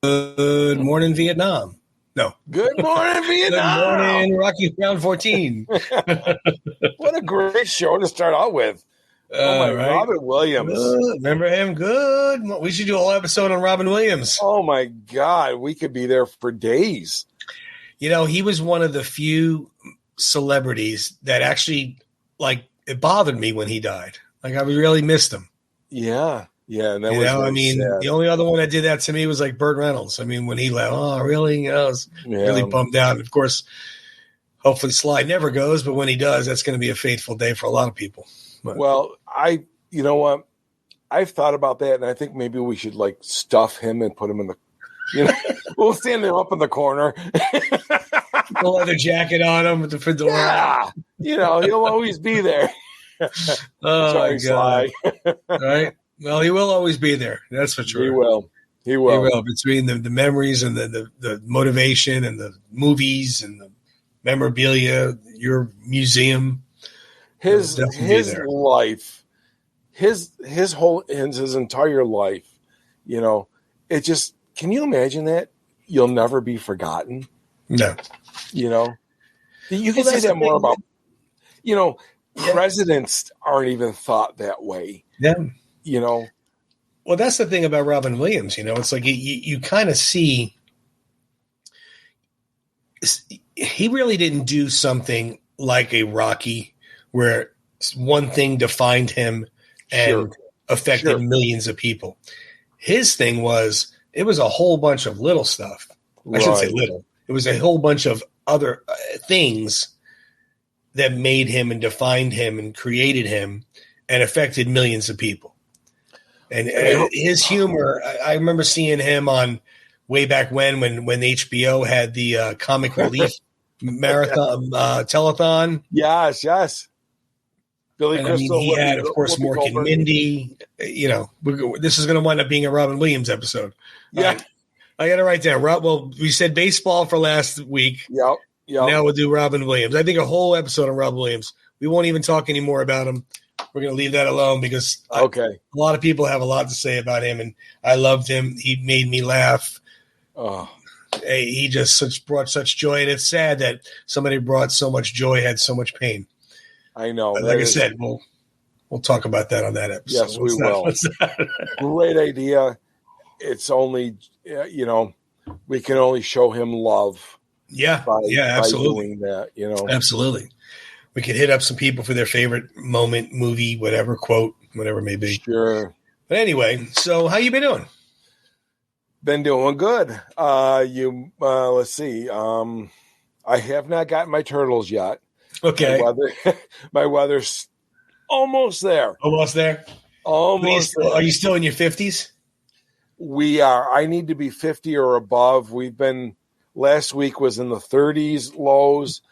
Good morning, Vietnam. No. Good morning, Vietnam. Good morning, Rocky Round 14. What a great show to start out with. Right. Robin Williams. Remember him? Good. We should do a whole episode on Robin Williams. Oh, my God. We could be there for days. You know, he was one of the few celebrities that actually, it bothered me when he died. I really missed him. Yeah. Yeah. And that sad. The only other one that did that to me was Burt Reynolds. When he left, oh, really? I was really bummed out. Of course, hopefully Sly never goes, but when he does, that's going to be a fateful day for a lot of people. But, well, you know what? I've thought about that, and I think maybe we should stuff him and put him in the, we'll stand him up in the corner. The leather jacket on him with the fedora. Yeah. He'll always be there. Oh, sorry, my God. Sly. Right? Well, he will always be there. That's for sure. He will. He will. Between the memories and the motivation and the movies and the memorabilia, your museum. His life, his entire life, it just, can you imagine that? You'll never be forgotten. No. You can say that more about, presidents aren't even thought that way. Yeah. Well, that's the thing about Robin Williams. It's you kind of see he really didn't do something like a Rocky where one thing defined him and affected millions of people. His thing was, it was a whole bunch of little stuff. I shouldn't say little. It was a whole bunch of other things that made him and defined him and created him and affected millions of people. And his humor, I remember seeing him on way back when HBO had the comic relief marathon telethon. Yes. Billy Crystal. He had, of course, Mork and Mindy. This is going to wind up being a Robin Williams episode. Yeah. I got to write down. Well, we said baseball for last week. Yep. Now we'll do Robin Williams. I think a whole episode on Robin Williams. We won't even talk any more about him. We're going to leave that alone because a lot of people have a lot to say about him, and I loved him. He made me laugh. Oh. He just brought such joy, and it's sad that somebody brought so much joy had so much pain. I know. But I said, we'll talk about that on that episode. Yes, we will. Great idea. It's only, we can only show him love. Yeah, absolutely. By doing that, Absolutely. We could hit up some people for their favorite moment, movie, whatever, quote, whatever it may be. Sure. But anyway, so how you been doing? Been doing good. Let's see. I have not gotten my turtles yet. Okay. My weather's almost there. Almost there? Almost there. Are you still in your 50s? We are. I need to be 50 or above. Last week was in the 30s lows.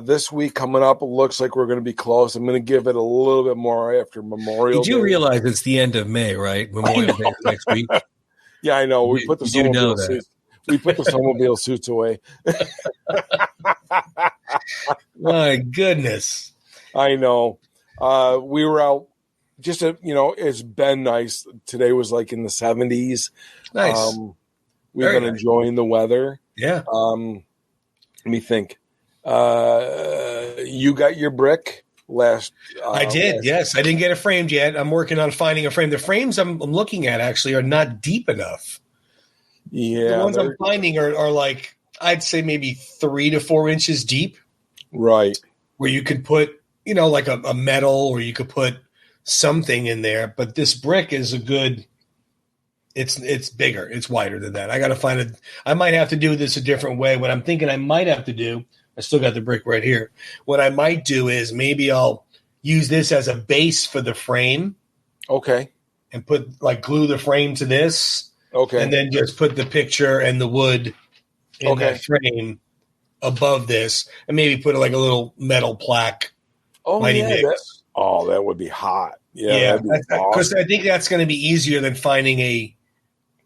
This week coming up, it looks like we're going to be close. I'm going to give it a little bit more after Memorial Day. Did you realize it's the end of May, right? Memorial Day next week. Yeah, I know. We put the snowmobile suits. We put the snowmobile suits away. My goodness. I know. We were out. It's been nice. Today was in the 70s. Nice. We've been enjoying the weather. Yeah. Let me think. You got your brick last. I did. Yes, I didn't get it framed yet. I'm working on finding a frame. The frames I'm looking at actually are not deep enough. Yeah, the ones I'm finding are I'd say maybe 3 to 4 inches deep. Right. Where you could put a metal, or you could put something in there. But this brick is a good. It's bigger. It's wider than that. I got to find it. I might have to do this a different way. What I'm thinking I might have to do. I still got the brick right here. What I might do is maybe I'll use this as a base for the frame. Okay. And glue the frame to this. Okay. And then just put the picture and the wood in that frame above this, and maybe put a little metal plaque. Oh, that would be hot. Yeah. Because I think that's going to be easier than finding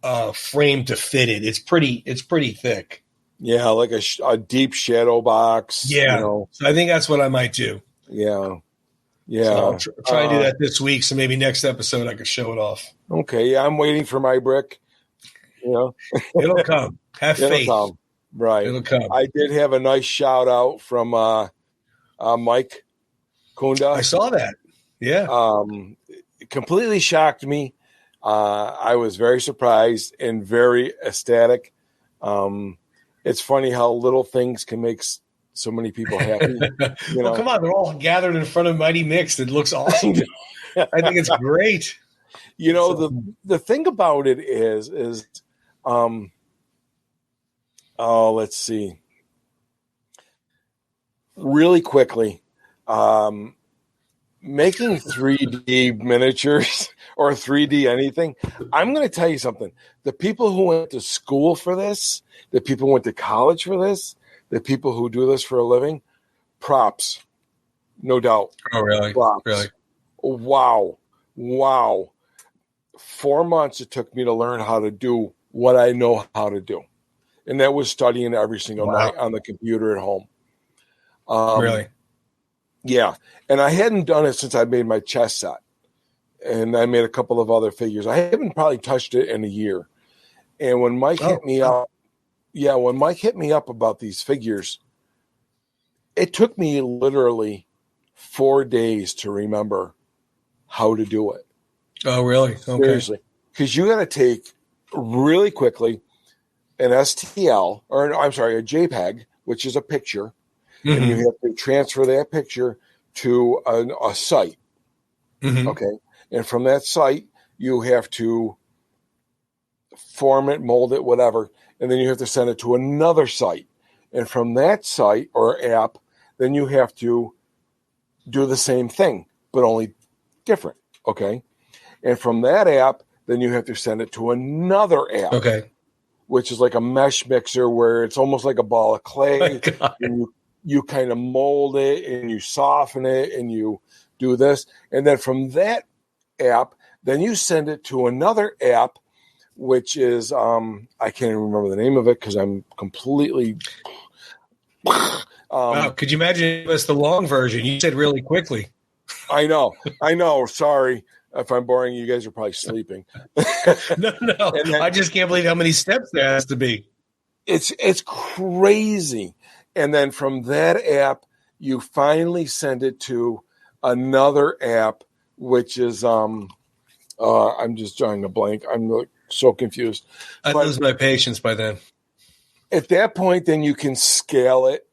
a frame to fit it. It's pretty thick. Yeah, like a deep shadow box. Yeah. So I think that's what I might do. Yeah. So I'll try and do that this week. So maybe next episode I could show it off. Okay. Yeah, I'm waiting for my brick. You know, It'll come. Have faith. It'll come. Right. It'll come. I did have a nice shout out from Mike Kunda. I saw that. Yeah. It completely shocked me. I was very surprised and very ecstatic. It's funny how little things can make so many people happy. Well, come on. They're all gathered in front of Mighty Mix. It looks awesome. I think it's great. The thing about it is let's see. Really quickly, making 3D miniatures or 3D anything, I'm going to tell you something. The people who went to school for this, the people who went to college for this, the people who do this for a living, props, no doubt. Oh, really? Props. Really? Wow. 4 months it took me to learn how to do what I know how to do. And that was studying every single night on the computer at home. Really? Yeah. And I hadn't done it since I made my chess set. And I made a couple of other figures. I haven't probably touched it in a year. And when Mike hit me up, when Mike hit me up about these figures, it took me literally 4 days to remember how to do it. Oh, really? Okay. Seriously. Because you got to take really quickly an STL, or I'm sorry, a JPEG, which is a picture, and you have to transfer that picture to a site. Okay. And from that site, you have to form it, mold it, whatever. And then you have to send it to another site. And from that site or app, then you have to do the same thing, but only different. Okay. And from that app, then you have to send it to another app. Okay. Which is like a mesh mixer where it's almost like a ball of clay. And you kind of mold it and you soften it and you do this. And then from that app, then you send it to another app, which is, I can't even remember the name of it because I'm completely. Wow. Could you imagine if it's the long version? You said really quickly. I know. Sorry. If I'm boring, you guys are probably sleeping. No. Then, I just can't believe how many steps there has to be. It's crazy. And then from that app, you finally send it to another app, which is I'm just drawing a blank. I'm like so confused. I lose my patience by then. At that point, then you can scale it,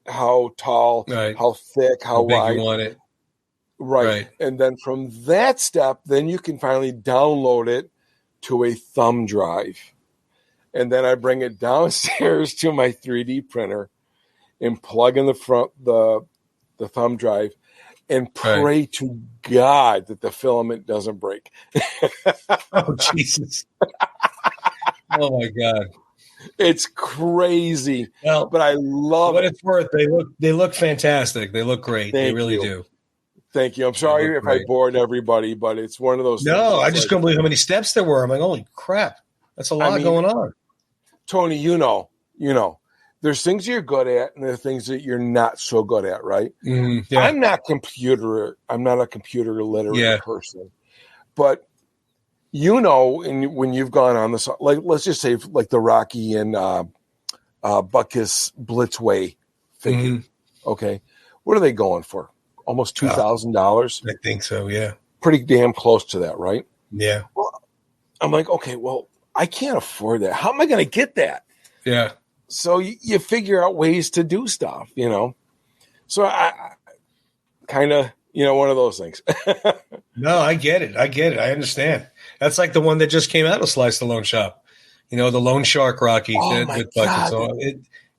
how tall, how thick, how big wide you want it. Right. And then from that step, then you can finally download it to a thumb drive. And then I bring it downstairs to my 3D printer and plug in the thumb drive and pray to God that the filament doesn't break. Oh, Jesus. Oh, my God. It's crazy. Well, but I love what it's worth. They look fantastic. They look great. They really do. Thank you. I'm sorry if I bored everybody, but it's one of those things. No, I just couldn't believe how many steps there were. I'm like, holy crap. That's a lot going on. Tony, there's things you're good at and there are things that you're not so good at, right? Yeah. I'm not a computer literate person. But when you've gone on this, like let's just say like the Rocky and Buckus Blitzway figure. Okay. What are they going for? Almost $2,000. I think so, yeah. Pretty damn close to that, right? Yeah. Well, I'm like, okay, well, I can't afford that. How am I going to get that? Yeah. So you figure out ways to do stuff, So I kind of, one of those things. No, I get it. I understand. That's like the one that just came out of Slice the Loan Shop. The Loan Shark Rocky. Oh my God. So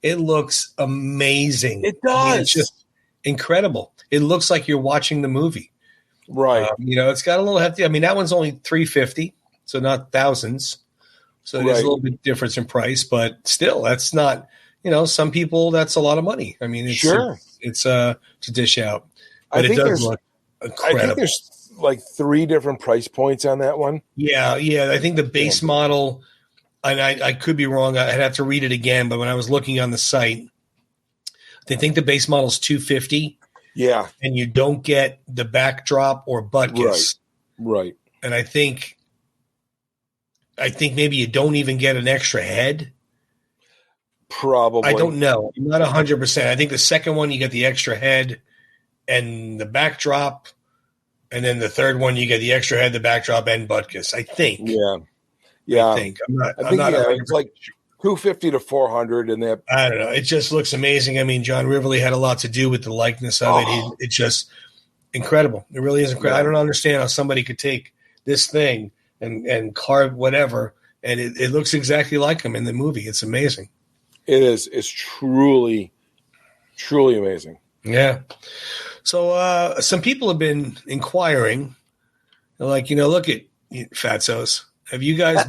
it looks amazing. It does. I mean, it's just incredible. It looks like you're watching the movie. Right. It's got a little hefty. I mean, that one's only $350, so not thousands. So there's a little bit difference in price, but still, that's not, some people, that's a lot of money. I mean, it's to dish out. But it does look incredible. I think there's like 3 different price points on that one. Yeah. I think the base model, and I could be wrong. I'd have to read it again, but when I was looking on the site, they think the base model is $250. Yeah. And you don't get the backdrop or butt kiss. Right. And I think I think maybe you don't even get an extra head. Probably. I don't know. I'm not 100%. I think the second one, you get the extra head and the backdrop. And then the third one, you get the extra head, the backdrop, and Butkus. I think. Yeah. I think. I'm not it's like 250 to 400 in that. I don't know. It just looks amazing. I mean, John Rivoli had a lot to do with the likeness of it. It's just incredible. It really is incredible. Yeah. I don't understand how somebody could take this thing and carve whatever, and it looks exactly like him in the movie. It's amazing. It is. It's truly, truly amazing. Yeah. So some people have been inquiring, like, look at Fatsos. Have you guys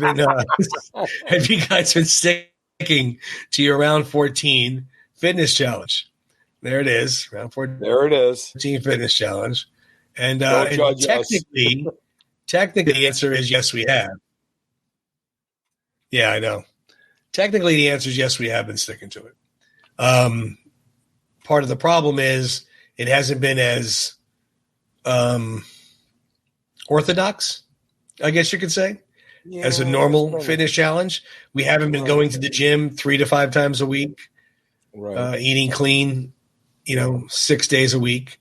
been sticking to your round 14 fitness challenge? There it is, round 14. There it is, 14 fitness challenge, and technically, the answer is yes, we have. Yeah, I know. Technically, the answer is yes, we have been sticking to it. Part of the problem is it hasn't been as orthodox, I guess you could say, as a normal fitness challenge. We haven't been going to the gym 3 to 5 times a week, eating clean, 6 days a week.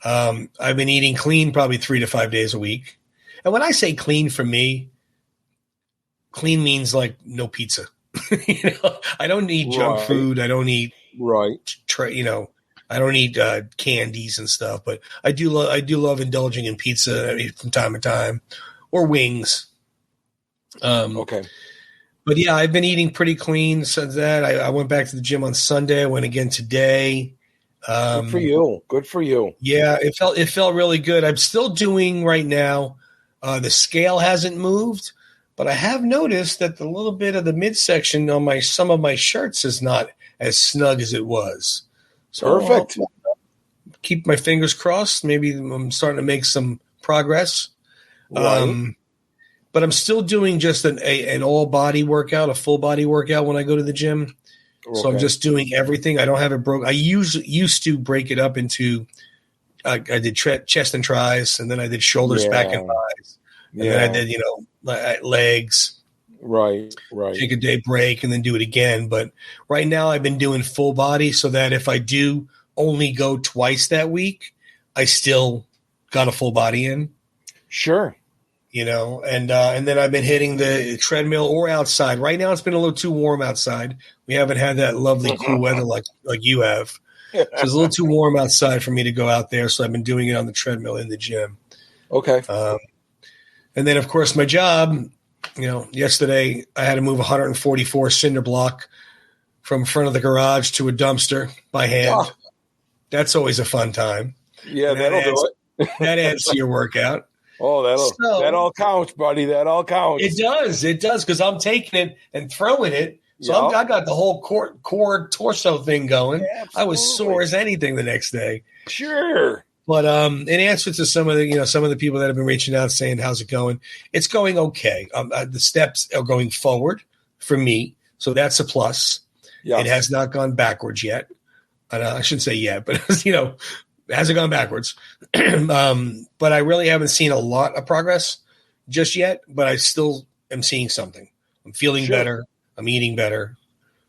I've been eating clean probably 3 to 5 days a week. And when I say clean, for me, clean means like no pizza. I don't eat junk food. I don't eat I don't eat candies and stuff, but I do love indulging in pizza from time to time, or wings. Okay. But yeah, I've been eating pretty clean since that. I went back to the gym on Sunday. I went again today. Good for you. Good for you. Yeah, it felt really good. I'm still doing right now. The scale hasn't moved, but I have noticed that the little bit of the midsection on some of my shirts is not as snug as it was. So perfect. I'll keep my fingers crossed. Maybe I'm starting to make some progress. Right. But I'm still doing just an all body workout, a full body workout when I go to the gym. Okay. So I'm just doing everything. I don't have it broke. I used to break it up into. I did chest and tries, and then I did shoulders, back, and thighs, and then I did legs. Right. Take a day break and then do it again. But right now I've been doing full body so that if I do only go twice that week, I still got a full body in. Sure. And then I've been hitting the treadmill or outside. Right now it's been a little too warm outside. We haven't had that lovely cool weather like you have. So it's a little too warm outside for me to go out there. So I've been doing it on the treadmill in the gym. Okay. And then of course my job, yesterday I had to move 144 cinder block from front of the garage to a dumpster by hand. Oh. That's always a fun time. Yeah, that'll do it. That adds to your workout. Oh, that all counts, buddy. That all counts. It does, because I'm taking it and throwing it. So I got the whole core torso thing going. Yeah, I was sore as anything the next day. Sure. But in answer to some of the people that have been reaching out saying, how's it going? It's going okay. The steps are going forward for me. So that's a plus. Yes. It has not gone backwards yet. I shouldn't say yet, but it hasn't gone backwards. But I really haven't seen a lot of progress just yet, but I still am seeing something. I'm feeling better. I'm eating better,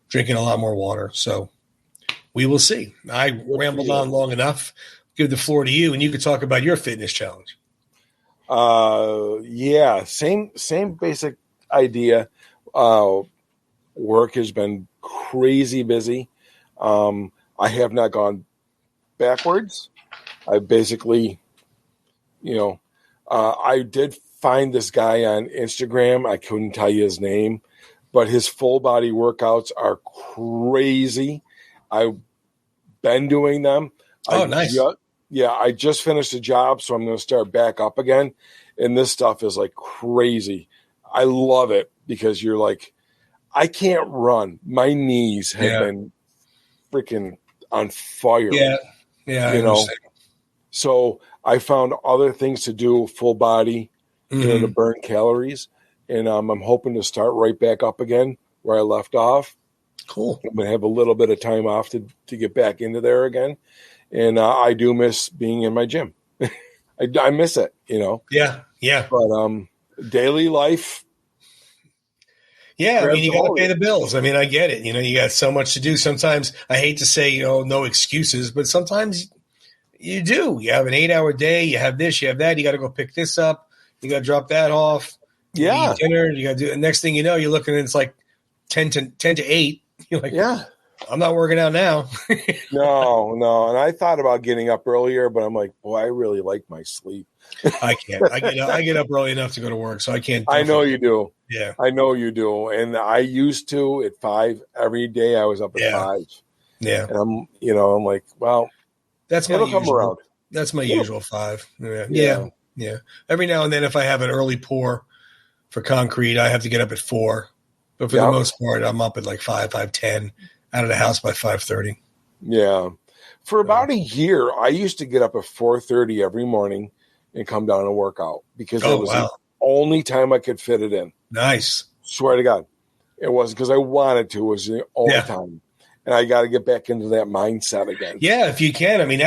drinking a lot more water. So we will see. I rambled on long enough. Give the floor to you, and you could talk about your fitness challenge. Yeah, same basic idea. Work has been crazy busy. I have not gone backwards. I basically, I did find this guy on Instagram. I couldn't tell you his name, but his full body workouts are crazy. I've been doing them. Oh, nice. I just finished a job, so I'm going to start back up again. And this stuff is like crazy. I love it because you're like, I can't run. My knees have been freaking on fire. Yeah. So I found other things to do full body, to burn calories. And I'm hoping to start right back up again where I left off. Cool. I'm going to have a little bit of time off to get back into there again. And I do miss being in my gym. I miss it, Yeah. But daily life, Yeah, I mean, you got to pay the bills. I mean, I get it. You know, you got so much to do. Sometimes I hate to say, no excuses, but sometimes you do. You have an 8-hour day. You have this, you have that. You got to go pick this up. You got to drop that off. You eat dinner. You got to do. The next thing you know, you're looking and it's like 10 to 8. You're like, yeah, I'm not working out now. No. And I thought about getting up earlier, but I'm like, boy, I really like my sleep. I can't. I get up early enough to go to work, so I can't. I know you do. Yeah, I know you do. And I used to at 5 every day. I was up at 5. Yeah, and I'm like, well, that's my usual. Come around. That's my usual 5. Yeah. Every now and then, if I have an early pour for concrete, I have to get up at 4. But for the most part, I'm up at like 5:10, out of the house by 5:30. Yeah. For about a year, I used to get up at 4:30 every morning and come down and work out because it was the only time I could fit it in. Nice. Swear to God. It wasn't because I wanted to. It was the only time. And I got to get back into that mindset again. Yeah, if you can. I mean,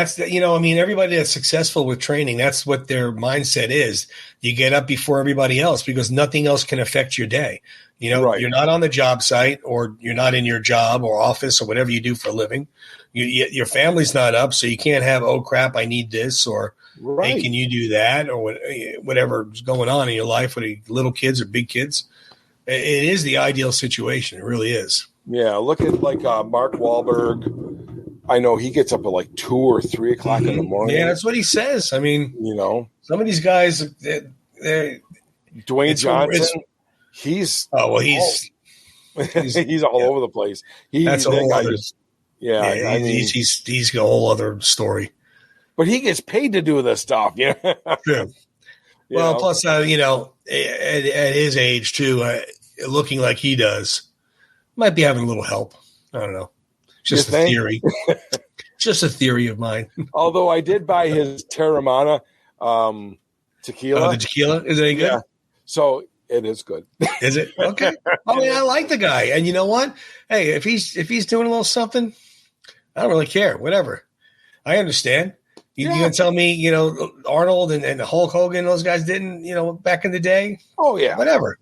everybody that's successful with training, that's what their mindset is. You get up before everybody else because nothing else can affect your day. You're not on the job site or you're not in your job or office or whatever you do for a living. Your family's not up, so you can't have, oh, crap, I need this, or hey, can you do that, or whatever's going on in your life with little kids or big kids. It is the ideal situation. It really is. Yeah, look at like Mark Wahlberg. I know he gets up at like 2 or 3 o'clock in the morning. Yeah, that's what he says. I mean, some of these guys, Dwayne Johnson, he's all over the place. He's a whole other story. But he gets paid to do this stuff. Yeah. Well, plus, at his age too, looking like he does. Might be having a little help. I don't know. Just a theory. Just a theory of mine. Although I did buy his Terramana tequila. Oh, the tequila? Is it any good? Yeah. So it is good. Is it? Okay. I mean, I like the guy. And you know what? Hey, if he's doing a little something, I don't really care. Whatever. I understand. You going to tell me, Arnold and Hulk Hogan, those guys didn't, back in the day? Oh, yeah. Whatever.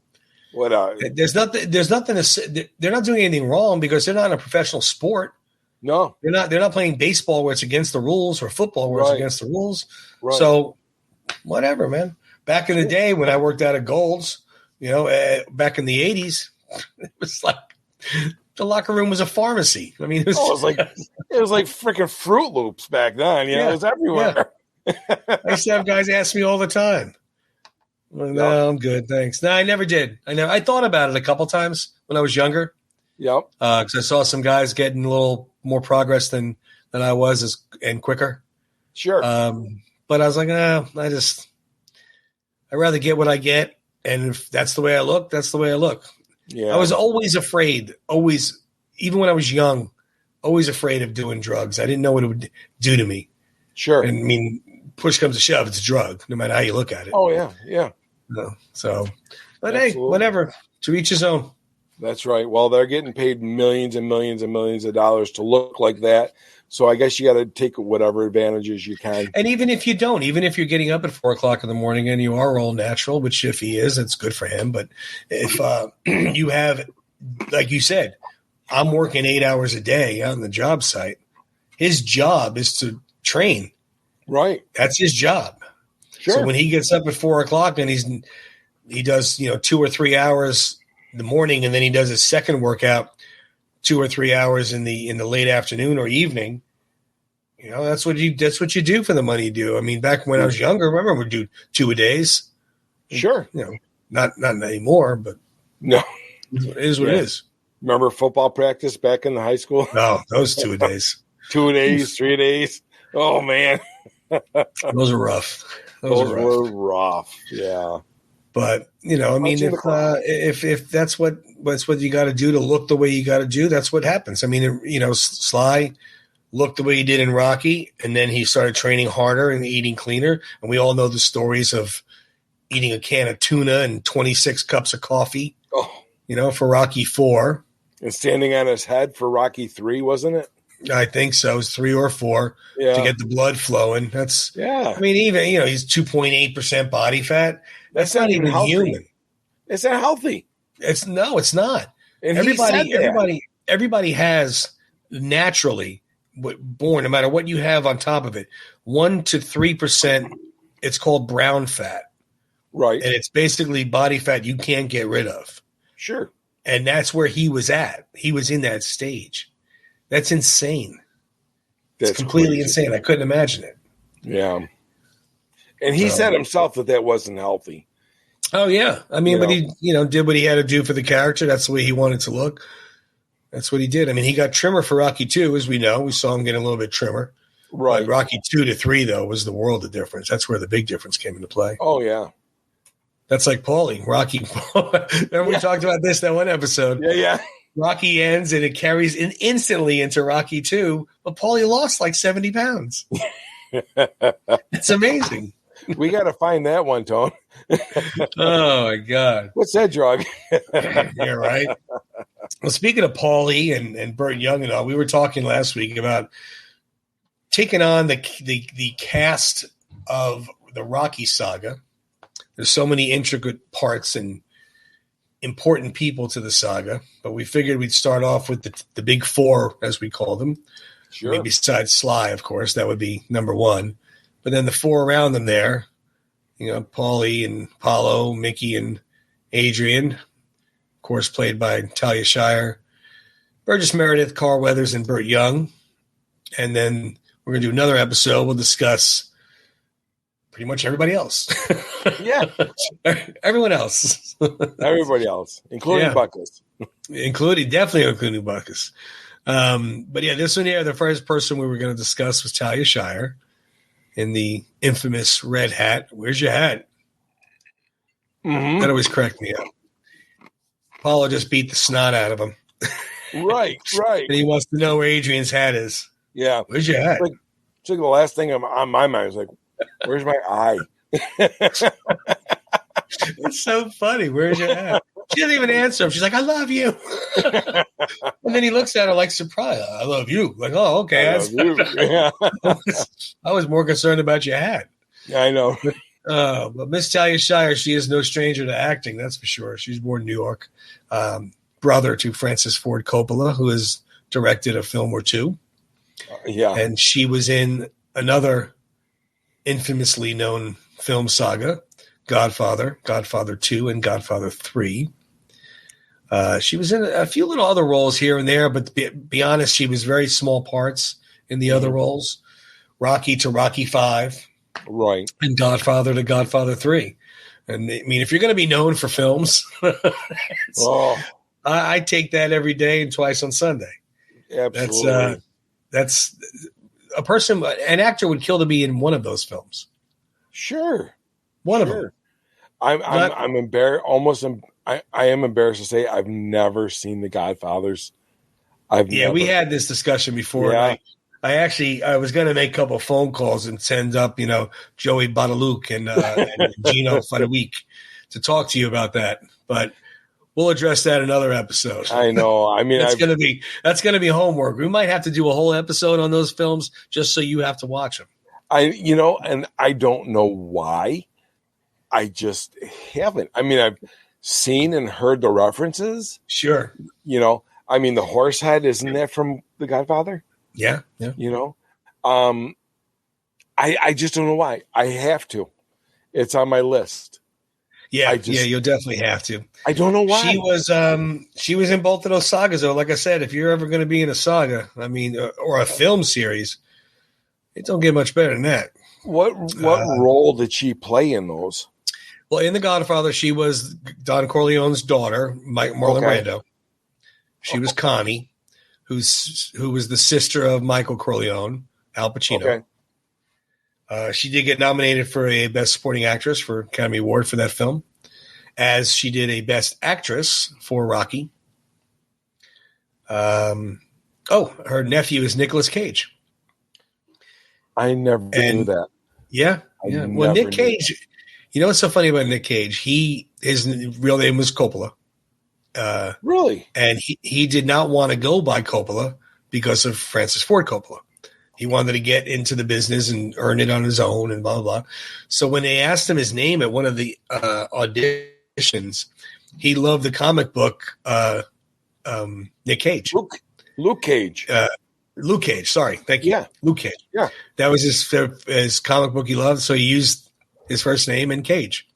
There's nothing to say. They're not doing anything wrong because they're not in a professional sport. No, they're not playing baseball where it's against the rules or football where it's against the rules. Right. So whatever, man. Back in the day when I worked out at Gold's, back in the 80s, it was like the locker room was a pharmacy. I mean, it was like freaking Fruit Loops back then. It was everywhere. Yeah. I used to have guys ask me all the time. No, I'm good, thanks. No, I never did. I thought about it a couple times when I was younger. Yep. Because I saw some guys getting a little more progress than I was and quicker. Sure. But I was like, I'd rather get what I get, and if that's the way I look, that's the way I look. Yeah. I was always afraid, even when I was young, always afraid of doing drugs. I didn't know what it would do to me. Sure. And I mean, push comes to shove, it's a drug, no matter how you look at it. Oh, yeah, yeah. So, but absolutely. Hey, whatever. To each his own. That's right. Well, they're getting paid millions and millions and millions of dollars to look like that. So I guess you got to take whatever advantages you can. And even if you don't, even if you're getting up at 4 o'clock in the morning and you are all natural, which if he is, it's good for him. But if you have, like you said, I'm working 8 hours a day on the job site. His job is to train. Right. That's his job. Sure. So when he gets up at 4 o'clock and he does 2 or 3 hours in the morning, and then he does his second workout 2 or 3 hours in the late afternoon or evening. That's what you do for the money you do. I mean, back when I was younger, remember we'd do 2 a days. Sure. Not anymore, but no, it is what it is. Remember football practice back in the high school? No, those 2 a days. 2 a days, 3 a days. Oh man. Those are rough. Those were rough. Yeah. But I mean, if that's what you got to do to look the way you got to do, that's what happens. I mean, Sly looked the way he did in Rocky, and then he started training harder and eating cleaner. And we all know the stories of eating a can of tuna and 26 cups of coffee. Oh, for Rocky 4, and standing on his head for Rocky 3, wasn't it? I think so. It was 3 or 4 to get the blood flowing. I mean, even he's 2.8% body fat. That's not even healthy. human. It's not healthy. It's not. And Everybody has naturally born, no matter what you have on top of it, 1 to 3%. It's called brown fat, right? And it's basically body fat you can't get rid of. Sure. And that's where he was at. He was in that stage. That's insane. It's completely insane. I couldn't imagine it. Yeah. And he said himself that wasn't healthy. Oh, yeah. I mean, but he, did what he had to do for the character. That's the way he wanted to look. That's what he did. I mean, he got trimmer for Rocky 2, as we know. We saw him get a little bit trimmer. Right. But Rocky 2 to 3, though, was the world of difference. That's where the big difference came into play. Oh, yeah. That's like Paulie. Rocky. Remember we talked about this that one episode? Yeah. Rocky ends and it carries instantly into Rocky 2, but Paulie lost like 70 pounds. It's amazing. We got to find that one, Tone. Oh, my God. What's that drug? Yeah, right. Well, speaking of Paulie and Burt Young and all, we were talking last week about taking on the cast of the Rocky saga. There's so many intricate parts and important people to the saga, but we figured we'd start off with the big four, as we call them. Sure. Maybe besides Sly, of course, that would be number one. But then the four around them there, Paulie and Apollo, Mickey and Adrian, of course, played by Talia Shire, Burgess Meredith, Carl Weathers, and Burt Young. And then we're going to do another episode. We'll discuss pretty much everybody else. Yeah. Everyone else. Everybody else, including Buckus. Definitely including Buckus. But yeah, this one here, the first person we were going to discuss was Talia Shire in the infamous red hat. Where's your hat? Mm-hmm. That always cracked me up. Paulo just beat the snot out of him. Right. And he wants to know where Adrian's hat is. Yeah. Where's your hat? It's like the last thing on my mind is like, where's my eye? It's so funny. Where's your hat? She doesn't even answer him. She's like, I love you. And then he looks at her like surprise. I love you. Like, oh, okay. Yeah. I was more concerned about your hat. Yeah, I know. But Miss Talia Shire, she is no stranger to acting, that's for sure. She was born in New York. Brother to Francis Ford Coppola, who has directed a film or two. Yeah. And she was in another infamously known film saga, Godfather 2 and Godfather 3. She was in a few little other roles here and there, but to be honest, she was very small parts in the other roles. Rocky to Rocky 5. Right. And Godfather to Godfather 3. And I mean, if you're going to be known for films, I take that every day and twice on Sunday. Absolutely. That's a person, an actor would kill to be in one of those films. Sure. One of them. I'm embarrassed. I am embarrassed to say I've never seen The Godfathers. We had this discussion before. Yeah. I was going to make a couple of phone calls and send up, Joey Badaluc and Gino Fadaweek to talk to you about that. But we'll address that another episode. I know. I mean, that's going to be homework. We might have to do a whole episode on those films just so you have to watch them. And I don't know why. I just haven't. I mean, I've seen and heard the references. Sure. I mean, the horse head, isn't that from The Godfather? Yeah. I just don't know why. I have to. It's on my list. Yeah, you'll definitely have to. I don't know why. She was in both of those sagas, though. Like I said, if you're ever going to be in a saga, I mean, or a film series, it don't get much better than that. What role did she play in those? Well, in The Godfather, she was Don Corleone's daughter, Marlon Brando. She was Connie, who was the sister of Michael Corleone, Al Pacino. Okay. She did get nominated for a Best Supporting Actress for Academy Award for that film, as she did a Best Actress for Rocky. Her nephew is Nicolas Cage. I never knew that. Yeah. Well, Nick Cage, what's so funny about Nick Cage? His real name was Coppola. Really? And he did not want to go by Coppola because of Francis Ford Coppola. He wanted to get into the business and earn it on his own and blah, blah, blah. So when they asked him his name at one of the auditions, he loved the comic book Nick Cage. Luke Cage. Luke Cage. Sorry, thank you. Yeah, Luke Cage. Yeah, that was his comic book he loved. So he used his first name and Cage.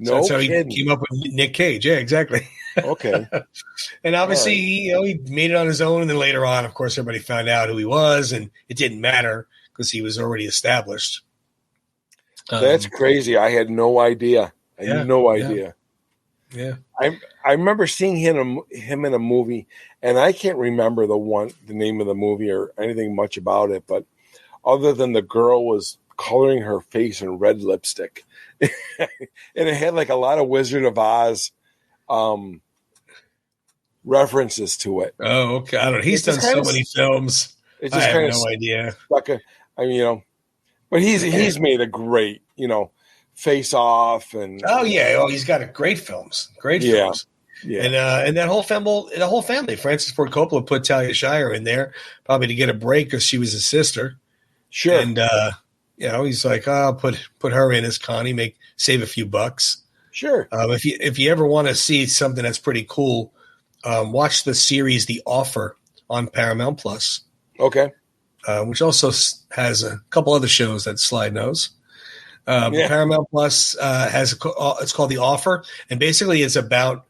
So that's how he came up with Nick Cage. Yeah, exactly. Okay. And obviously, he made it on his own. And then later on, of course, everybody found out who he was, and it didn't matter because he was already established. That's crazy. I had no idea. I had no idea. Yeah. I remember seeing him in a movie, and I can't remember the name of the movie or anything much about it, but other than the girl was coloring her face in red lipstick. And it had like a lot of Wizard of Oz references to it. Oh, okay. I don't know. He's done so many films. I have no idea. But he's made a great, Face Off and he's got great films. Films. Yeah. And that whole family, Francis Ford Coppola put Talia Shire in there probably to get a break because she was his sister. Sure. And he's like, I'll put her in as Connie, save a few bucks. Sure. If you ever want to see something that's pretty cool, watch the series The Offer on Paramount Plus. Okay. Which also has a couple other shows that Slide knows. Paramount Plus has it's called The Offer, and basically it's about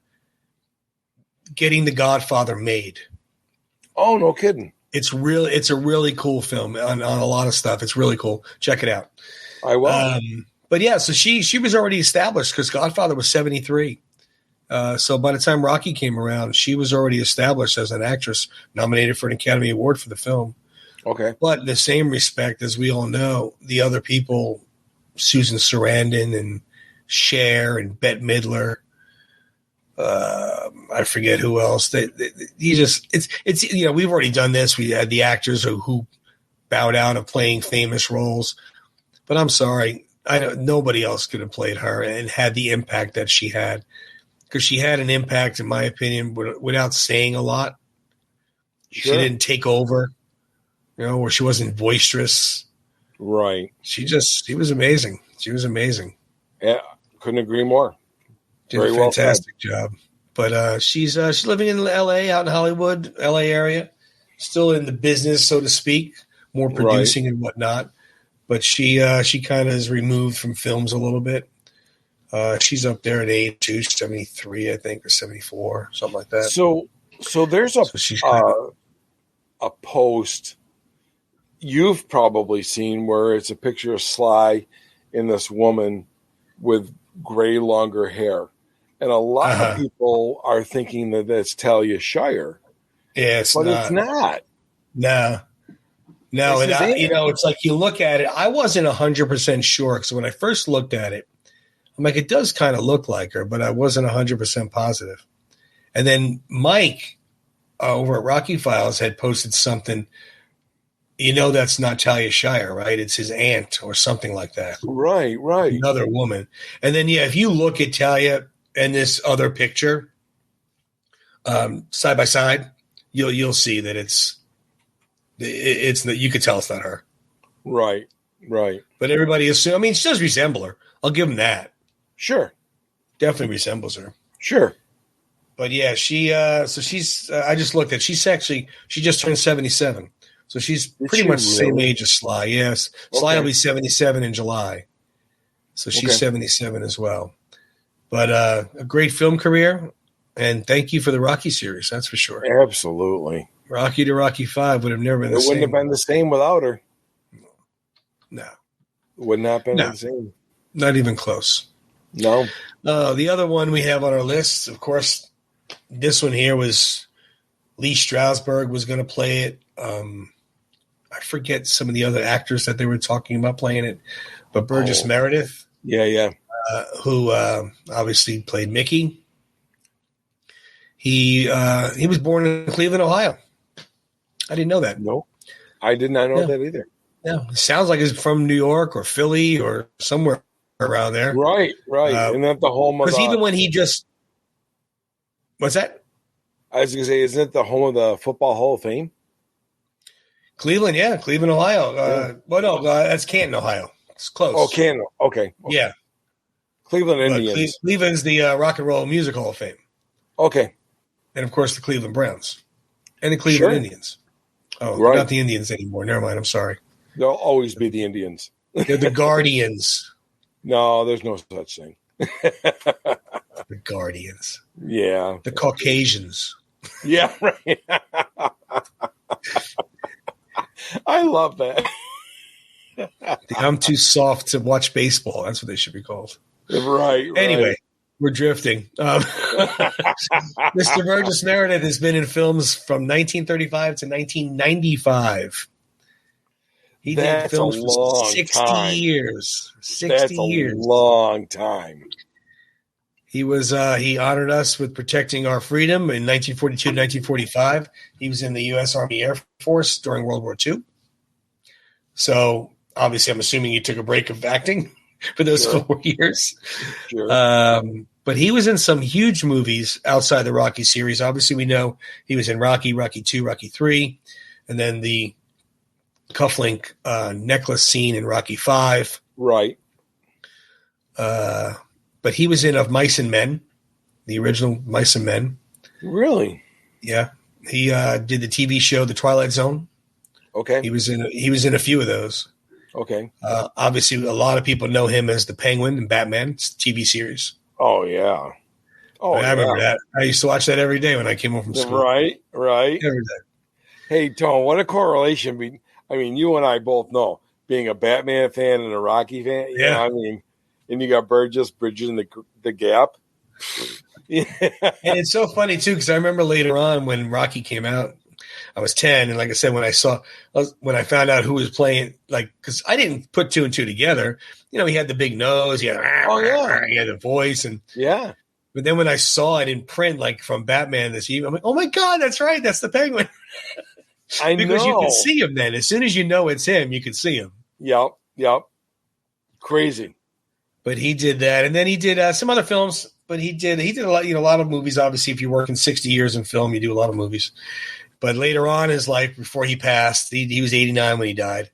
getting The Godfather made. Oh, no kidding! It's a really cool film on a lot of stuff. It's really cool. Check it out. I will. But yeah, so she was already established because Godfather was 73. So by the time Rocky came around, she was already established as an actress, nominated for an Academy Award for the film. Okay. But in the same respect, as we all know, the other people, Susan Sarandon and Cher and Bette Midler, I forget who else. It's we've already done this. We had the actors who bowed out of playing famous roles, but I'm sorry, nobody else could have played her and had the impact that she had, because she had an impact, in my opinion, without saying a lot. Sure. She didn't take over. Where she wasn't boisterous. Right. She was amazing. She was amazing. Yeah, couldn't agree more. Did a fantastic job. But she's living in L.A., out in Hollywood, L.A. area. Still in the business, so to speak, more producing and whatnot. But she kind of is removed from films a little bit. She's up there at age too, 73, I think, or 74, something like that. So there's a post you've probably seen where it's a picture of Sly and this woman with gray, longer hair. And a lot of people are thinking that that's Talia Shire. Yeah, it's not. No. And it's like you look at it. I wasn't 100% sure because when I first looked at it, I'm like, it does kind of look like her, but I wasn't 100% positive. And then Mike over at Rocky Files had posted something. That's not Talia Shire, right? It's his aunt or something like that. Right. Another woman. And then, if you look at Talia and this other picture side by side, you'll see that it's you could tell it's not her. Right. But everybody assumes. I mean, she does resemble her. I'll give him that. Sure. Definitely resembles her. Sure. But yeah, she's. I just looked at. She just turned 77. So she's pretty much the same age as Sly. Yes. Sly will be 77 in July. So she's 77 as well. But a great film career. And thank you for the Rocky series. That's for sure. Absolutely. Rocky to Rocky 5 would have never been the same. It wouldn't have been the same without her. No. Would not have been the same. Not even close. No. The other one we have on our list, of course, this one here was Lee Strasberg was going to play it. I forget some of the other actors that they were talking about playing it, but Burgess Meredith. Yeah. Who obviously played Mickey. He was born in Cleveland, Ohio. I didn't know that. No, I did not know that either. Yeah, it sounds like he's from New York or Philly or somewhere around there. Right. Isn't that the home of? Because even when he just, what's that? I was going to say, isn't it the home of the Football Hall of Fame? Cleveland, Cleveland, Ohio. Well, no, that's Canton, Ohio. It's close. Oh, Canton. Okay. Yeah. Cleveland Indians. Cleveland's the Rock and Roll Music Hall of Fame. Okay. And, of course, the Cleveland Browns. And the Cleveland Indians. Oh, they're not the Indians anymore. Never mind. I'm sorry. They'll always be the Indians. They're the Guardians. No, there's no such thing. The Guardians. Yeah. The Caucasians. Yeah, right. I love that. I'm too soft to watch baseball. That's what they should be called. Right. Anyway, we're drifting. Mr. Burgess Meredith has been in films from 1935 to 1995. He did films for 60 years. 60 years. That's a long time. He was he honored us with protecting our freedom in 1942 to 1945. He was in the U.S. Army Air Force during World War II. So obviously, I'm assuming he took a break of acting for those 4 years. Sure. But he was in some huge movies outside the Rocky series. Obviously, we know he was in Rocky, Rocky II, Rocky III, and then the cufflink necklace scene in Rocky V. Right. But he was in Of Mice and Men, the original Mice and Men. Really? Yeah. He did the TV show The Twilight Zone. Okay. He was in a few of those. Okay. Obviously, a lot of people know him as the Penguin in Batman. It's a TV series. Oh, yeah. Oh, I remember that. I used to watch that every day when I came home from school. Right. Every day. Hey, Tom, what a correlation. I mean, you and I both know being a Batman fan and a Rocky fan. You know, I mean, and you got Bridges in the Gap. Yeah. And it's so funny, too, because I remember later on when Rocky came out, I was 10. And like I said, when I found out who was playing, like, because I didn't put two and two together. You know, he had the big nose. He had the voice. But then when I saw it in print, like from Batman this evening, I'm like, oh, my God, that's right. That's the Penguin. Because you can see him then. As soon as you know it's him, you can see him. Yep. Crazy. But he did that. And then he did some other films. But he did a lot, a lot of movies. Obviously, if you're working 60 years in film, you do a lot of movies. But later on in his life, before he passed, he was 89 when he died.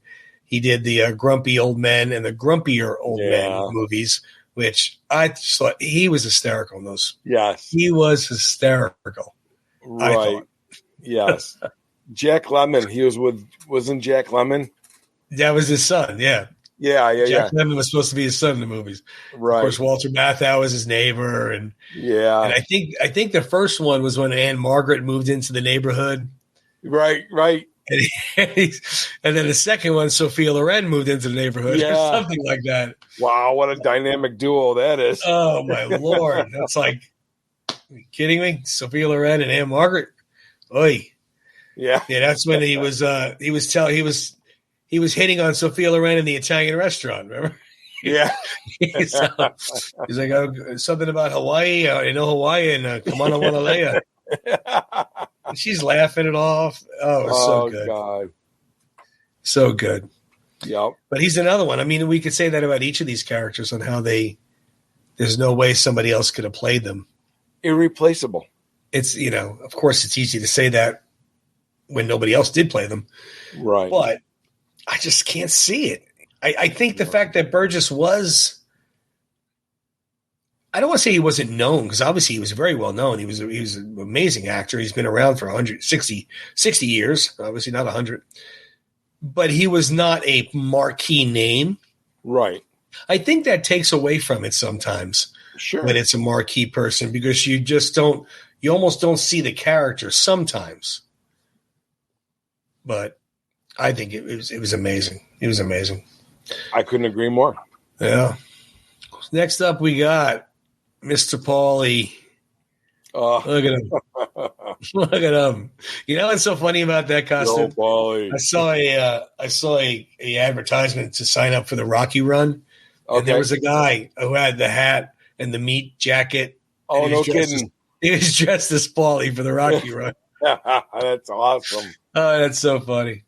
He did the Grumpy Old Men and the Grumpier Old Men movies, which I just thought he was hysterical in those. Yes. He was hysterical. Right. Yes. Jack Lemmon, wasn't Jack Lemmon? That was his son, yeah. Yeah. Jack Lemmon was supposed to be his son in the movies. Right. Of course, Walter Matthau was his neighbor. And I think the first one was when Anne Margaret moved into the neighborhood. Right. And then the second one, Sophia Loren moved into the neighborhood or something like that. Wow, what a dynamic duo that is. Oh, my Lord. That's like, are you kidding me? Sophia Loren and Anne Margaret? Oy. Yeah. Yeah, that's when he was hitting on Sophia Loren in the Italian restaurant, remember? Yeah. He's like, oh, something about Hawaii. I know Hawaii and Kamana Wanalea. She's laughing it off. Oh, it's so good. God. So good. Yep. But he's another one. I mean, we could say that about each of these characters on how there's no way somebody else could have played them. Irreplaceable. It's, of course it's easy to say that when nobody else did play them. Right. But I just can't see it. I think the fact that Burgess was, I don't want to say he wasn't known, because obviously he was very well known. He was an amazing actor. He's been around for 60 years, obviously not 100. But he was not a marquee name. Right. I think that takes away from it sometimes. Sure. When it's a marquee person, because you almost don't see the character sometimes. But I think it was amazing. It was amazing. I couldn't agree more. Yeah. Next up, we got Mr. Paulie. Look at him. Look at him. You know what's so funny about that costume? Paulie. I saw a advertisement to sign up for the Rocky Run. Okay. And there was a guy who had the hat and the meat jacket. Oh, no kidding. He was dressed as Paulie for the Rocky Run. That's awesome. Oh, that's so funny.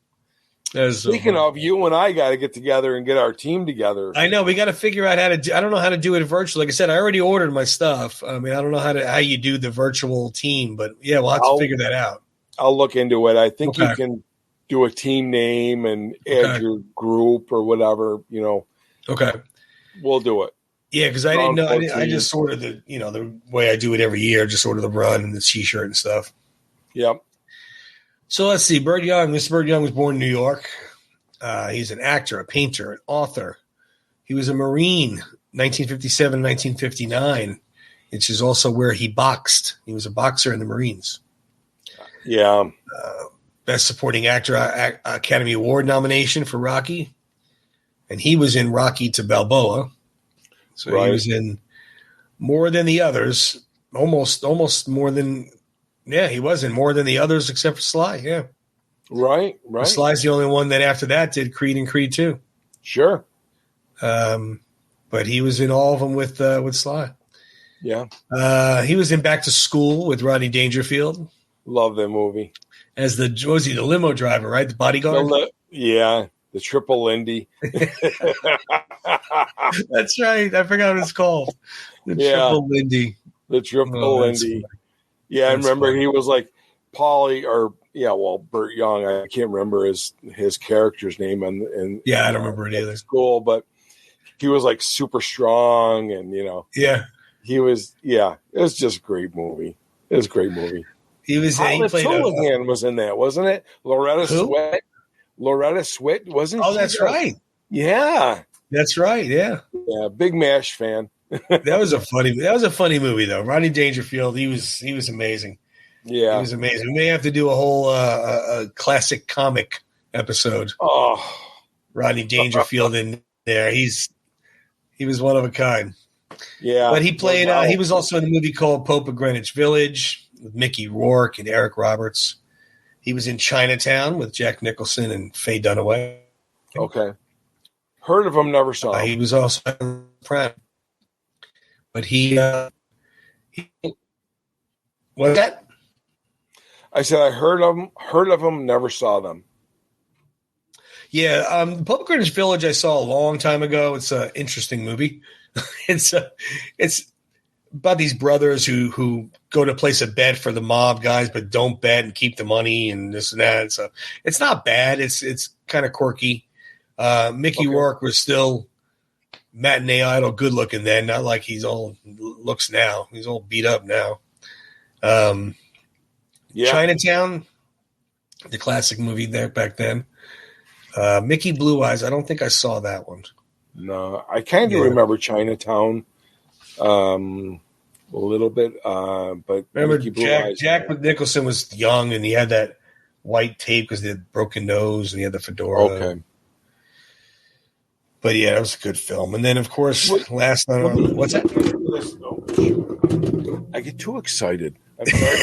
Speaking of, you and I got to get together and get our team together. I know we got to figure out how to do. I don't know how to do it virtually. Like I said, I already ordered my stuff. I mean, I don't know how you do the virtual team, but yeah, we'll have to figure that out. I'll look into it. I think you can do a team name and add your group or whatever. Okay, we'll do it. Yeah, because I didn't know. I just sort of the way I do it every year, just sort of the run and the T-shirt and stuff. Yep. So let's see. Burt Young. Mr. Burt Young was born in New York. He's an actor, a painter, an author. He was a Marine, 1957, 1959, which is also where he boxed. He was a boxer in the Marines. Yeah. Best Supporting Actor Academy Award nomination for Rocky. And he was in Rocky to Balboa. So he was in more than the others. Almost more than – yeah, he was in more than the others except for Sly, yeah. Right. Sly's the only one that after that did Creed and Creed 2. Sure. But he was in all of them with Sly. Yeah. He was in Back to School with Rodney Dangerfield. Love that movie. As the limo driver, right? The bodyguard? The Triple Lindy. That's right. I forgot what it's called. Triple Lindy. The Triple Lindy. Yeah, I remember funny. He was like Paulie Burt Young. I can't remember his character's name. I don't remember it either. School, but he was like super strong and, Yeah. He was, it was just a great movie. It was a great movie. He played Houlihan was in that, wasn't it? Loretta Swit, wasn't she? Oh, that's right. Yeah. That's right, yeah. Yeah, big MASH fan. That was a funny movie though. Rodney Dangerfield, he was amazing. Yeah. He was amazing. We may have to do a whole a classic comic episode. Oh. Rodney Dangerfield in there. He was one of a kind. Yeah. But he played he was also in a movie called Pope of Greenwich Village with Mickey Rourke and Eric Roberts. He was in Chinatown with Jack Nicholson and Faye Dunaway. Okay. Heard of him, never saw him. He was also in Prime. But he what's that? I said I heard of him, never saw them. Yeah, Pope of Greenwich Village I saw a long time ago. It's an interesting movie. It's about these brothers who go to place a bet for the mob guys, but don't bet and keep the money and this and that. So it's not bad. It's kind of quirky. Mickey Rourke was still matinee idol, good looking then, not like he's all looks now. He's all beat up now. Chinatown, the classic movie there back then. Mickey Blue Eyes. I don't think I saw that one. No, I kind of remember Chinatown a little bit, but remember Jack Nicholson was young and he had that white tape because he had broken nose and he had the fedora. Okay. But yeah, that was a good film. And then, of course, last night on what's that? I get too excited. I'm sorry.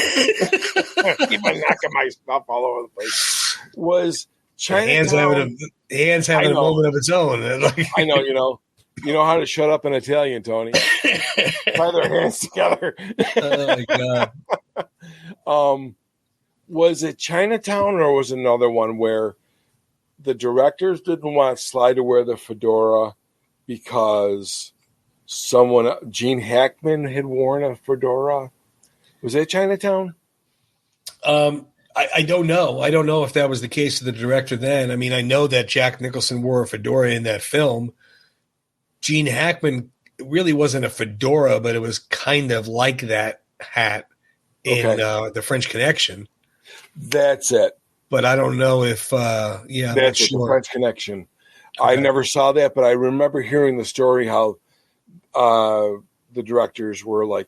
I keep on knocking my stuff all over the place. Was Chinatown? Hands having a moment of its own. I know, you know how to shut up in Italian, Tony. Tie their hands together. Oh my God. Was it Chinatown or was it another one where the directors didn't want Sly to wear the fedora because Gene Hackman had worn a fedora? Was that Chinatown? I don't know. I don't know if that was the case of the director then. I mean, I know that Jack Nicholson wore a fedora in that film. Gene Hackman really wasn't a fedora, but it was kind of like that hat in The French Connection. That's it. But I don't know if, that's The French Connection. Okay. I never saw that, but I remember hearing the story how the directors were like,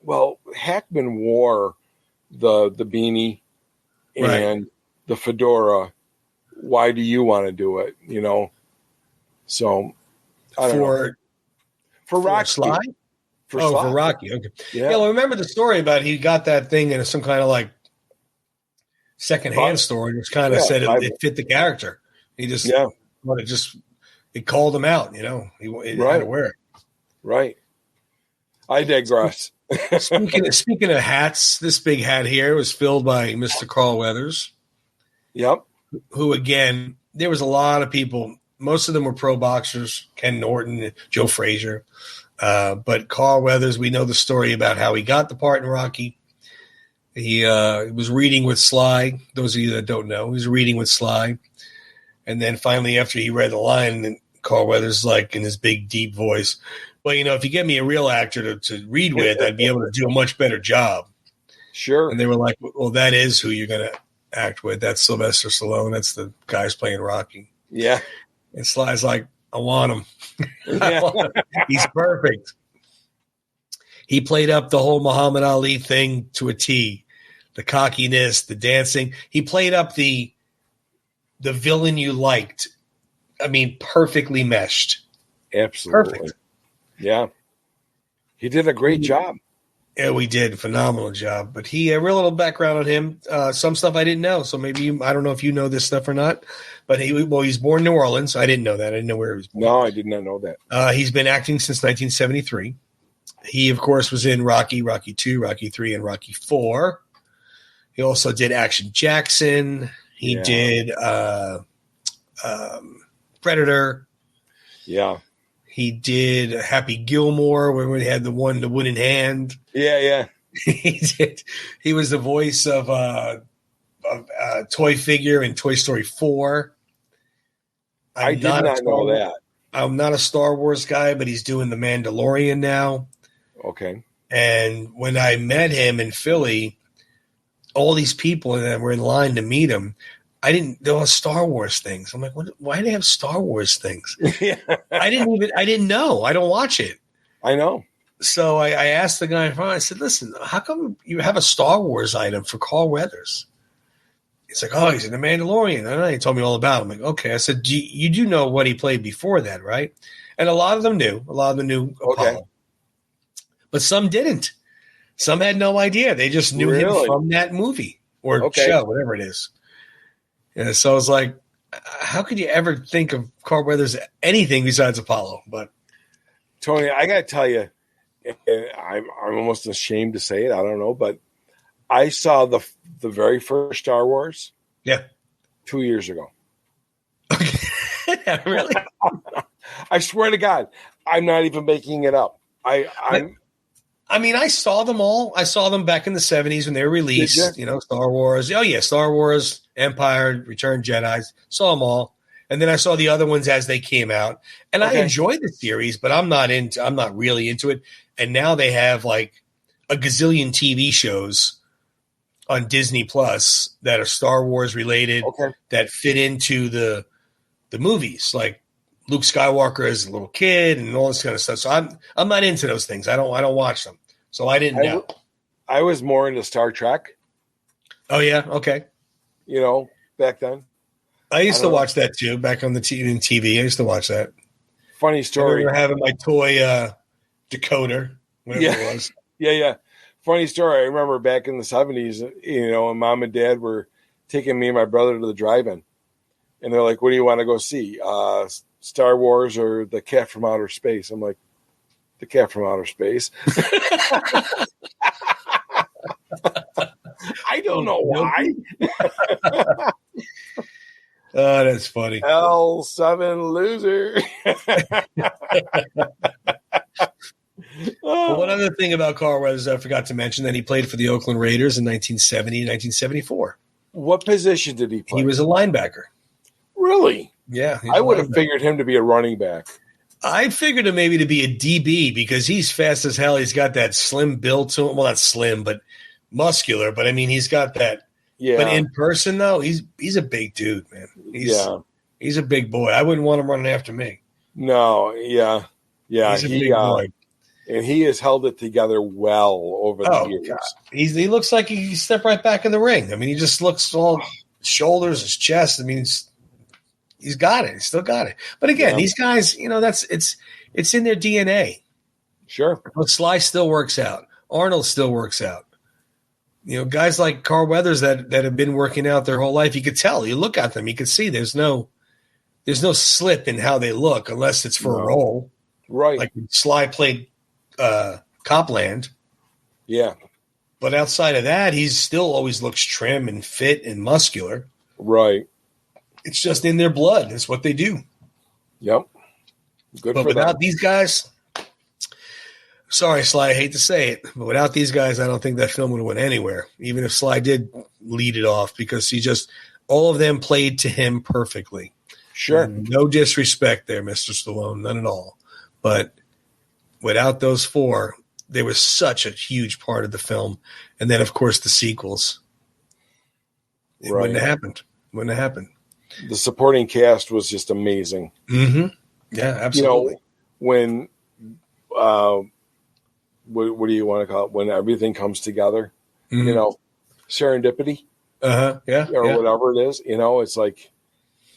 well, Hackman wore the beanie and the fedora. Why do you want to do it? So I don't know. For Rocky. Sly? For Sly. For Rocky. Okay. Yeah. Well, I remember the story about he got that thing in some kind of like secondhand store and just kind of said it fit the character. He just it called him out, he had to wear it. Right. I digress. Speaking of hats, this big hat here was filled by Mr. Carl Weathers. Yep. Who, again, there was a lot of people. Most of them were pro boxers, Ken Norton, Joe Frazier. But Carl Weathers, we know the story about how he got the part in Rocky. He was reading with Sly. Those of you that don't know, he was reading with Sly. And then finally, after he read the line, Carl Weathers, like in his big, deep voice, Well, if you get me a real actor to read with, I'd be able to do a much better job. Sure. And they were like, well, that is who you're going to act with. That's Sylvester Stallone. That's the guy's playing Rocky. Yeah. And Sly's like, I want him. Yeah. He's perfect. He played up the whole Muhammad Ali thing to a T. The cockiness, the dancing. He played up the villain you liked. I mean, perfectly meshed. Absolutely. Perfect. Yeah. He did a great job. Yeah, we did. Phenomenal job. But a real little background on him. Some stuff I didn't know. So maybe I don't know if you know this stuff or not. But he's born in New Orleans. I didn't know that. I didn't know where he was born. No, I did not know that. He's been acting since 1973. He, of course, was in Rocky, Rocky 2, Rocky 3, and Rocky 4. He also did Action Jackson. He did Predator. Yeah. He did Happy Gilmore, where we had the wooden hand. Yeah. He did. He was the voice of a toy figure in Toy Story 4. I did not know that. I'm not a Star Wars guy, but he's doing The Mandalorian now. Okay. And when I met him in Philly, all these people that were in line to meet him, there were Star Wars things. I'm like, why do they have Star Wars things? Yeah. I didn't know. I don't watch it. I know. So I asked the guy in front, I said, listen, how come you have a Star Wars item for Carl Weathers? He's like, oh, he's in The Mandalorian. And he told me all about him. I'm like, okay. I said, you do know what he played before that, right? And a lot of them knew. Okay. Apollo. But some didn't. Some had no idea. They just knew him from that movie or show, whatever it is. And so I was like, how could you ever think of Carl Weathers anything besides Apollo? But Tony, I got to tell you, I'm almost ashamed to say it. I don't know, but I saw the very first Star Wars. Yeah. 2 years ago. Okay. Really? I swear to God, I'm not even making it up. I mean, I saw them all. I saw them back in the 70s when they were released. Star Wars. Oh, yeah, Star Wars, Empire, Return Jedi. Saw them all. And then I saw the other ones as they came out. And I enjoyed the series, but I'm not really into it. And now they have like a gazillion TV shows on Disney Plus that are Star Wars related that fit into the movies. Like Luke Skywalker as a little kid and all this kind of stuff. So I'm not into those things. I don't watch them. So I didn't know. I was more into Star Trek. Oh yeah, okay. Back then. I used to watch that too. Back on the TV, I used to watch that. Funny story. I remember having my toy decoder, whatever it was. Yeah. Funny story. I remember back in the 70s, and Mom and Dad were taking me and my brother to the drive-in, and they're like, "What do you want to go see? Star Wars or The Cat from Outer Space?" I'm like, "The Cat from Outer Space." I don't know why. Oh, that's funny. L7 loser. Well, one other thing about Carl Weathers I forgot to mention that he played for the Oakland Raiders in 1970 and 1974. What position did he play? He was a linebacker. Really? Yeah. I would have figured him to be a running back. I figured him maybe to be a DB because he's fast as hell. He's got that slim build to him. Well, not slim, but muscular. But, I mean, he's got that. Yeah. But in person, though, he's a big dude, man. He's a big boy. I wouldn't want him running after me. No, yeah. He's a big boy. And he has held it together well over the years. God. He looks like he stepped right back in the ring. I mean, he just looks all shoulders, his chest. I mean, he's got it. He's still got it. But again, these guys, it's in their DNA. Sure. But Sly still works out. Arnold still works out. Guys like Carl Weathers that have been working out their whole life, you could tell. You look at them, you could see there's no slip in how they look unless it's for a role. Right. Like when Sly played Copland. Yeah. But outside of that, he still always looks trim and fit and muscular. Right. It's just in their blood. It's what they do. Yep. Good but for without them. These guys, sorry, Sly, I hate to say it, but without these guys, I don't think that film would have went anywhere, even if Sly did lead it off, because all of them played to him perfectly. Sure. And no disrespect there, Mr. Stallone, none at all. But without those four, they were such a huge part of the film. And then, of course, the sequels. It wouldn't have happened. Wouldn't have happened. The supporting cast was just amazing. Mm-hmm. Yeah, absolutely. When, what do you want to call it? When everything comes together, serendipity. Yeah. Or whatever it is, it's like,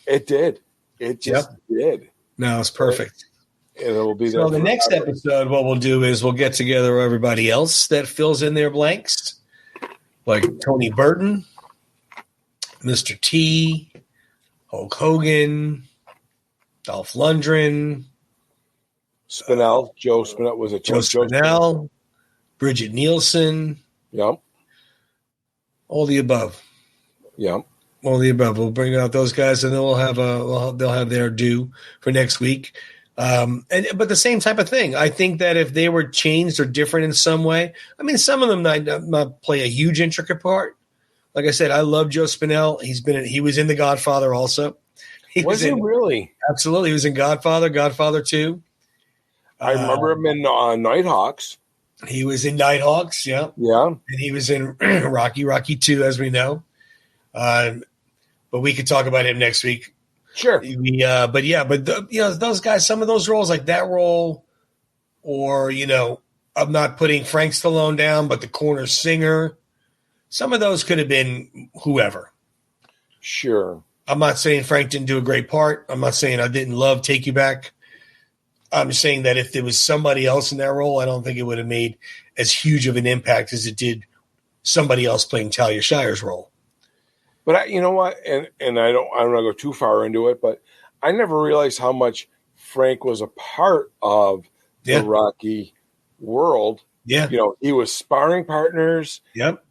it did. It just did. No, it's perfect. And it'll be so the next episode, what we'll do is we'll get together everybody else that fills in their blanks, like Tony Burton, Mr. T, Hulk Hogan, Dolph Lundgren, Spinell, Joe Spinell. Was it Joe Spinell, Bridget Nielsen? Yep. All the above. Yep. All the above. We'll bring out those guys, and then they'll have their due for next week. But the same type of thing. I think that if they were changed or different in some way, I mean, some of them not play a huge intricate part. Like I said, I love Joe Spinell. He was in The Godfather also. Was he really? Absolutely. He was in Godfather 2. I remember him in Nighthawks. He was in Nighthawks, yeah. Yeah. And he was in Rocky 2, as we know. But we could talk about him next week. Sure. Those guys, some of those roles, like that role, or, I'm not putting Frank Stallone down, but the corner singer, some of those could have been whoever. Sure. I'm not saying Frank didn't do a great part. I'm not saying I didn't love Take You Back. I'm saying that if there was somebody else in that role, I don't think it would have made as huge of an impact as it did somebody else playing Talia Shire's role. But you know what? And I don't want to go too far into it, but I never realized how much Frank was a part of the Rocky world. Yeah. He was sparring partners. Yep.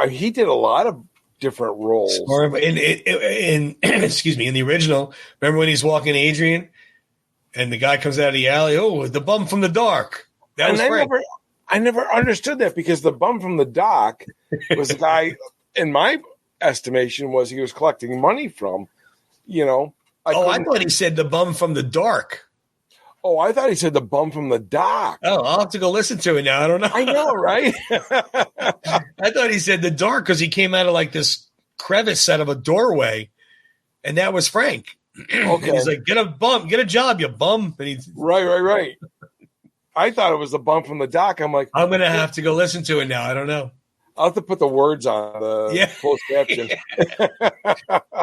He did a lot of different roles. In excuse me, in the original, remember when he's walking Adrian and the guy comes out of the alley? Oh, the bum from the dark. That was Frank. I never understood that, because the bum from the dock was the guy, in my estimation, he was collecting money from, I thought he said the bum from the dark. Oh, I thought he said the bum from the dock. Oh, I'll have to go listen to it now. I don't know. I know, right? I thought he said the dark because he came out of like this crevice out of a doorway, and that was Frank. Okay. He's like, get a job, you bum. And right. I thought it was the bum from the dock. I'm like, I'm going to have to go listen to it now. I don't know. I'll have to put the words on the closed caption.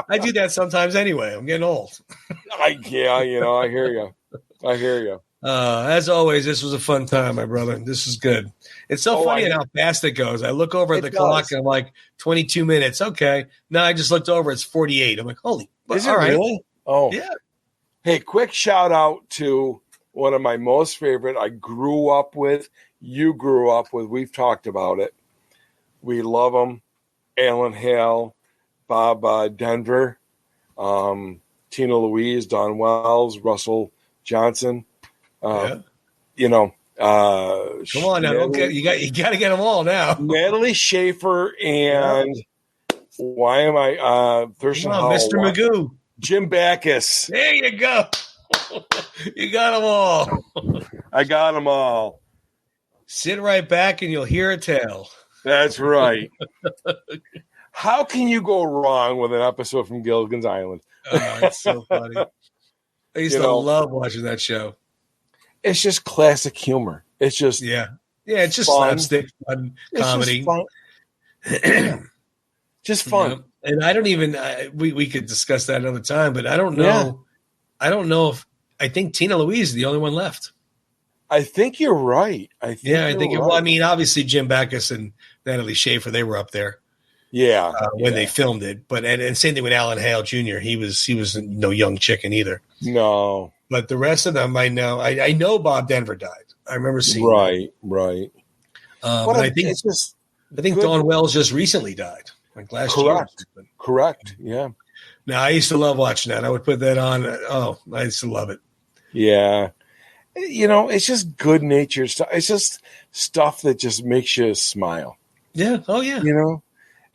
I do that sometimes anyway. I'm getting old. I hear you. As always, this was a fun time, my brother. This is good. It's so funny how fast it goes. I look over at the clock and I'm like, 22 minutes. Okay. No, I just looked over. It's 48. I'm like, holy. Is it really? Oh. Yeah. Hey, quick shout out to one of my most favorite I grew up with. You grew up with. We've talked about it. We love them. Alan Hale, Bob Denver, Tina Louise, Don Wells, Russell Johnson. Come on now, you got to get them all now. Natalie Schaefer and why am I Thurston Howell, Mr. Magoo, Jim Backus. There you go. You got them all. I got them all. Sit right back and you'll hear a tale. That's right. How can you go wrong with an episode from Gilligan's Island? Oh, it's so funny. I used to love watching that show. It's just classic humor. It's just it's just slapstick fun comedy. Just fun. And I don't even we could discuss that another time, but I don't know. Yeah. I don't know if I think Tina Louise is the only one left. I think you're right. I think well, I mean, obviously Jim Backus and Natalie Schaefer, they were up there. Yeah. When they filmed it. But and same thing with Alan Hale Jr. He was no young chicken either. No. But the rest of them I know. I know Bob Denver died. I remember seeing Right. But I think Dawn Wells just recently died. Like last year. Correct. Yeah. Now I used to love watching that. I would put that on. Oh, I used to love it. Yeah. It's just good natured stuff. It's just stuff that just makes you smile. Yeah. Oh, yeah.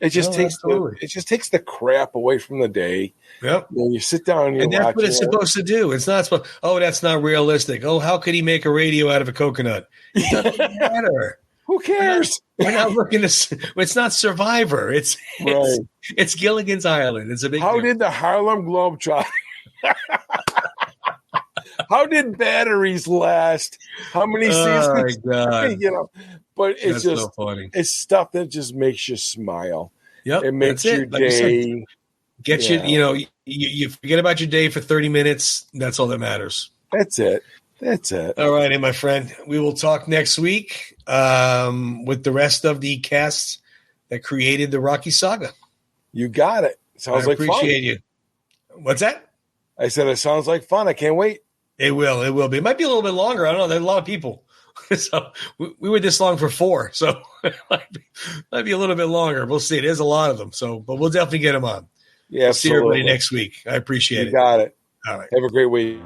It just takes the crap away from the day. Yep. You sit down and that's what it's supposed to do. It's not supposed. Oh, that's not realistic. Oh, how could he make a radio out of a coconut? It doesn't matter. Who cares? We're not looking to. It's not Survivor. It's Gilligan's Island. It's a big. How did the Harlem Globetrotters? How did batteries last? How many seasons? Oh my God. But it's That's so funny. It's stuff that just makes you smile. Yep, it makes your day. Get you. You forget about your day for 30 minutes. That's all that matters. That's it. All right, my friend. We will talk next week with the rest of the cast that created the Rocky Saga. You got it. Sounds like fun. I appreciate you. What's that? I said it sounds like fun. I can't wait. It will. It will be. It might be a little bit longer. I don't know. There's a lot of people. So we were this long for 4. So it might be a little bit longer. We'll see. There's a lot of them. So, but we'll definitely get them on. Yeah. We'll see everybody next week. I appreciate it. You got it. All right. Have a great week.